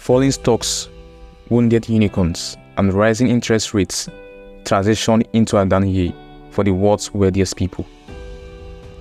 falling stocks, wounded unicorns, and rising interest rates transitioned into a down year for the world's wealthiest people.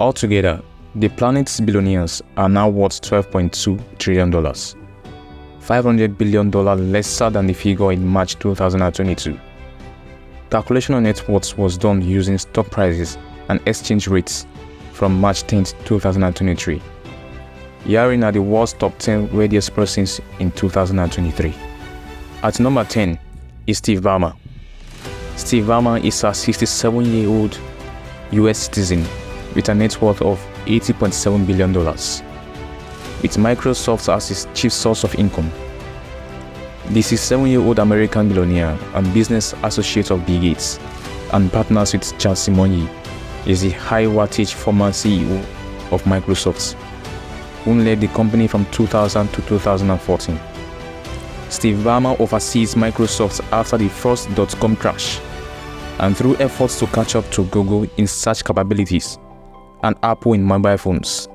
Altogether, the planet's billionaires are now worth $12.2 trillion, $500 billion lesser than the figure in March 2022. Calculation of net worth was done using stock prices and exchange rates from March 10, 2023. Herein are the world's top 10 wealthiest persons in 2023. At number 10 is Steve Ballmer. Steve Ballmer is a 67-year-old US citizen with a net worth of $80.7 billion, with Microsoft as his chief source of income. The 67-year-old American billionaire and business associate of Bill Gates and partners with Charles Simonyi is the high-wattage former CEO of Microsoft, who led the company from 2000 to 2014. Steve Ballmer oversees Microsoft after the first dot-com crash, and through efforts to catch up to Google in search capabilities and Apple in mobile phones.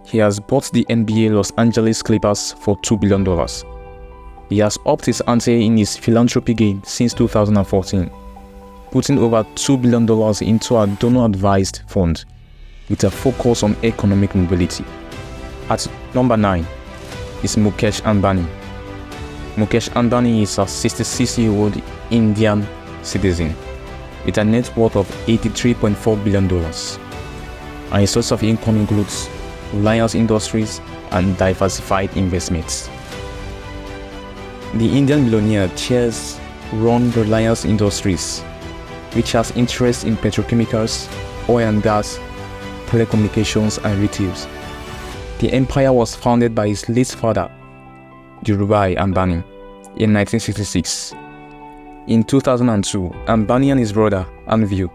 He has bought the NBA Los Angeles Clippers for $2 billion. He has upped his ante in his philanthropy game since 2014, putting over $2 billion into a donor-advised fund with a focus on economic mobility. At number 9 is Mukesh Ambani. Mukesh Ambani is a 66-year-old Indian citizen with a net worth of $83.4 billion. And his source of income includes Reliance Industries and diversified investments. The Indian billionaire chairs Reliance Industries, which has interests in petrochemicals, oil and gas, telecommunications and retail. The empire was founded by his late father, Dhirubhai Ambani, in 1966. In 2002, Ambani and his brother, Anvil,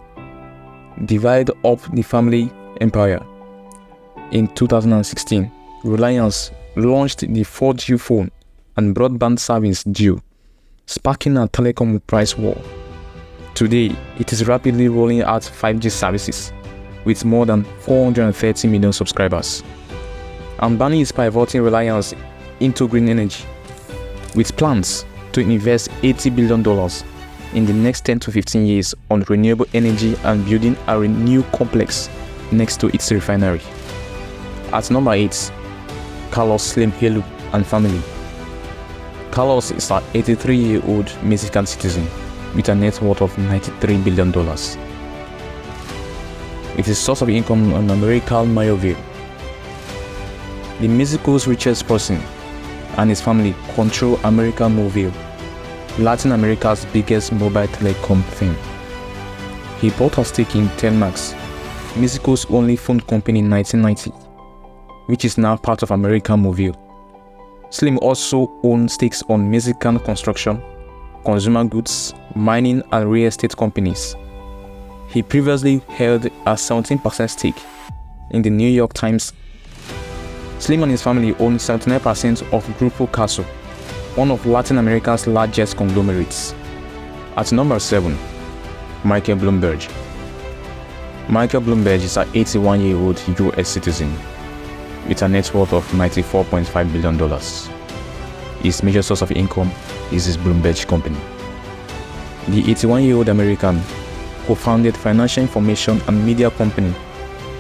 divided up the family empire. In 2016, Reliance launched the 4G phone and broadband service Jio, sparking a telecom price war. Today, it is rapidly rolling out 5G services with more than 430 million subscribers. Ambani is pivoting Reliance into green energy, with plans to invest $80 billion in the next 10 to 15 years on renewable energy and building a new complex next to its refinery. At number 8, Carlos Slim Helú and family. Carlos is an 83-year-old Mexican citizen with a net worth of $93 billion. It is source of income on American Mayoville. The Mexico's richest person and his family control American Movil, Latin America's biggest mobile telecom firm. He bought a stake in Telmex, Mexico's only phone company in 1990, which is now part of American Movil. Slim also owns stakes on Mexican construction, consumer goods, mining and real estate companies. He previously held a 17% stake in the New York Times. Slim and his family own 79% of Grupo Caso, one of Latin America's largest conglomerates. At number 7, Michael Bloomberg. Michael Bloomberg is an 81-year-old US citizen with a net worth of $94.5 billion. His major source of income is his Bloomberg company. The 81-year-old American co-founded financial information and media company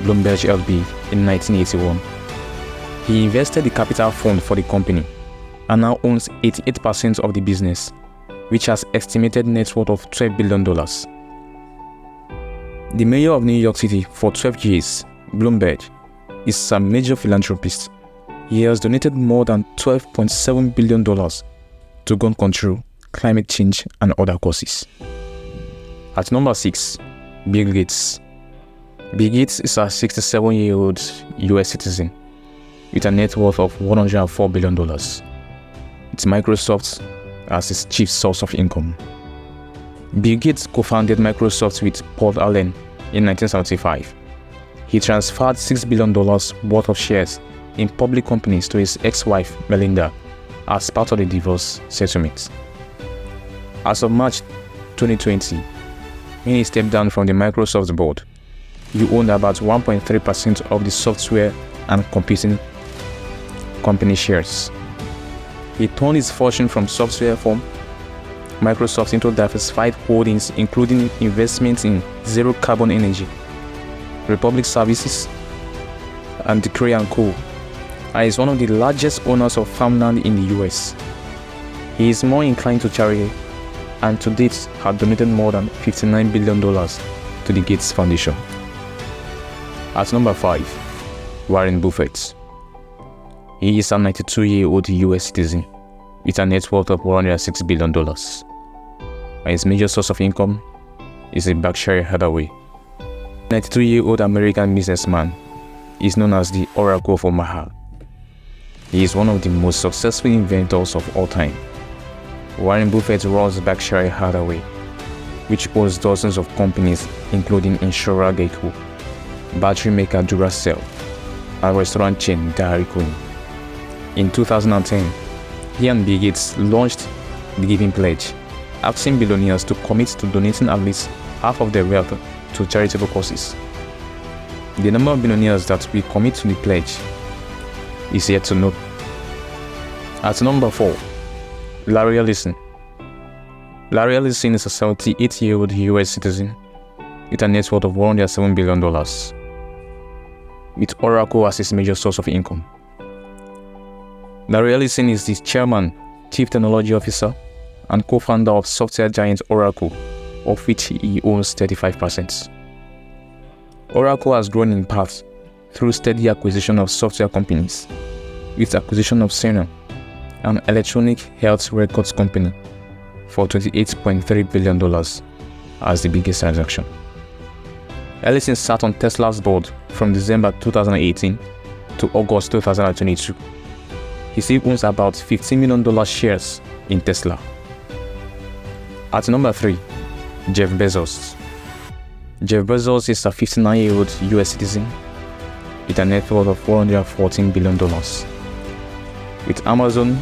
Bloomberg LB in 1981. He invested the capital fund for the company and now owns 88% of the business, which has estimated net worth of $12 billion. The mayor of New York City for 12 years, Bloomberg, is a major philanthropist. He has donated more than $12.7 billion to gun control, climate change, and other causes. At number 6, Bill Gates. Bill Gates is a 67-year-old US citizen with a net worth of $104 billion. It's Microsoft as his chief source of income. Bill Gates co-founded Microsoft with Paul Allen in 1975. He transferred $6 billion worth of shares in public companies to his ex-wife, Melinda, as part of the divorce settlement. As of March 2020, when he stepped down from the Microsoft board, he owned about 1.3% of the software and computing company shares. He turned his fortune from software firm Microsoft into diversified holdings, including investments in zero carbon energy, Republic Services, and Decree & Co. and is one of the largest owners of farmland in the US. He is more inclined to charity and to date has donated more than $59 billion to the Gates Foundation. At number 5, Warren Buffett. He is a 92-year-old US citizen with a net worth of $106 billion. And his major source of income is the Berkshire Hathaway. 92-year-old American businessman is known as the Oracle of Omaha. He is one of the most successful inventors of all time. Warren Buffett runs Berkshire Hathaway, which owns dozens of companies including insurer Geico, battery maker Duracell, and restaurant chain Dairy Queen. In 2010, he and Bill Gates launched the Giving Pledge, asking billionaires to commit to donating at least half of their wealth to charitable causes. The number of billionaires that will commit to the pledge is yet to know. At number 4, Larry Ellison. Larry Ellison is a 78-year-old US citizen with a net worth of $107 billion, with Oracle as his major source of income. Larry Ellison is the chairman, chief technology officer, and co-founder of software giant Oracle, of which he owns 35%. Oracle has grown in part through steady acquisition of software companies, with acquisition of Cerner, an electronic health records company, for $28.3 billion as the biggest transaction. Ellison sat on Tesla's board from December 2018 to August 2022. He still owns about $15 million shares in Tesla. At number 3, Jeff Bezos. Jeff Bezos is a 59-year-old US citizen with a net worth of $414 billion, with Amazon,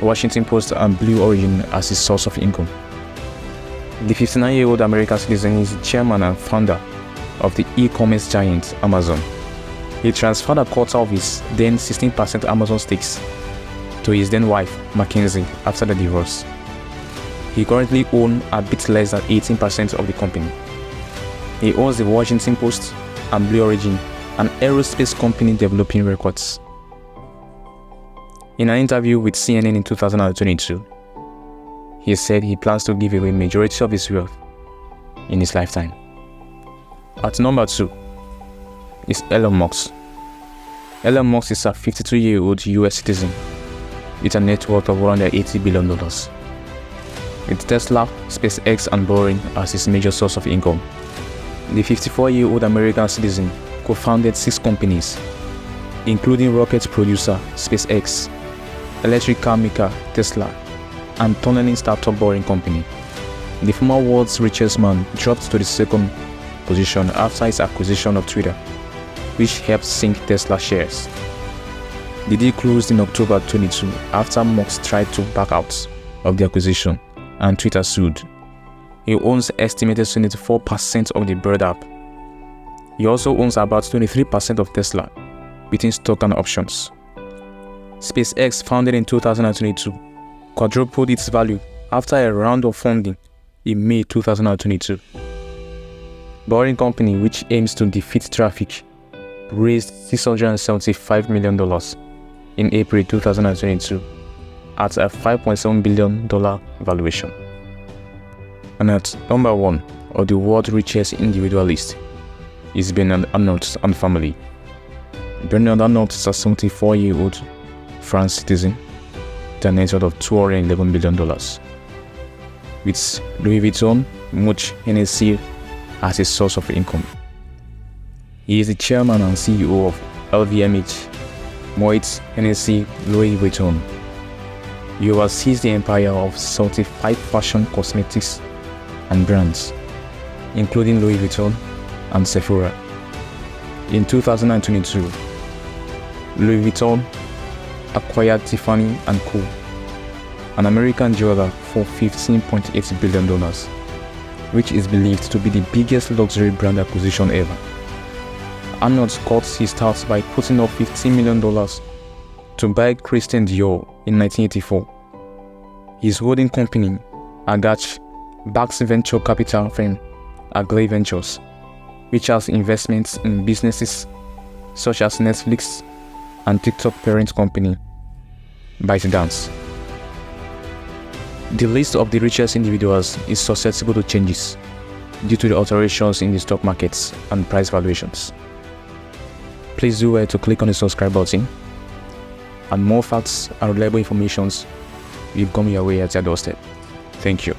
Washington Post, and Blue Origin as his source of income. The 59-year-old American citizen is the chairman and founder of the e-commerce giant Amazon. He transferred a quarter of his then 16% Amazon stakes to his then wife, Mackenzie, after the divorce. He currently owns a bit less than 18% of the company. He owns the Washington Post and Blue Origin, an aerospace company developing records. In an interview with CNN in 2022, he said he plans to give away majority of his wealth in his lifetime. At number 2 is Elon Musk. Elon Musk is a 52-year-old US citizen with a net worth of $180 billion, with Tesla, SpaceX, and Boring as his major source of income. The 54-year-old American citizen co-founded 6 companies, including rocket producer SpaceX, electric car maker Tesla, and tunneling startup Boring Company. The former world's richest man dropped to the second position after his acquisition of Twitter, which helped sink Tesla shares. The deal closed in October 22 after Musk tried to back out of the acquisition and Twitter sued. He owns estimated 74% of the Bird app. He also owns about 23% of Tesla, between stock and options. SpaceX, founded in 2022, quadrupled its value after a round of funding in May 2022. Boring Company, which aims to defeat traffic, raised $675 million in April 2022 at a $5.7 billion valuation. And at number 1 of the world's richest individual list is Bernard Arnault and family. Bernard Arnault is a 74-year-old France citizen with a net worth of $211 billion, with Louis Vuitton, Much, Hennessy as his source of income. He is the chairman and CEO of LVMH, Moet, Hennessy, Louis Vuitton. He oversees the empire of certified fashion cosmetics and brands, including Louis Vuitton and Sephora. In 2022, Louis Vuitton acquired Tiffany & Co., an American jeweler, for $15.8 billion, which is believed to be the biggest luxury brand acquisition ever. Arnault got his start by putting up $15 million to buy Christian Dior in 1984 His holding company, Agach, backs venture capital firm Agley Ventures, which has investments in businesses such as Netflix and TikTok parent company, ByteDance. The list of the richest individuals is susceptible to changes due to the alterations in the stock markets and price valuations. Please do well to click on the subscribe button, and more facts and reliable information will come your way at your doorstep. Thank you.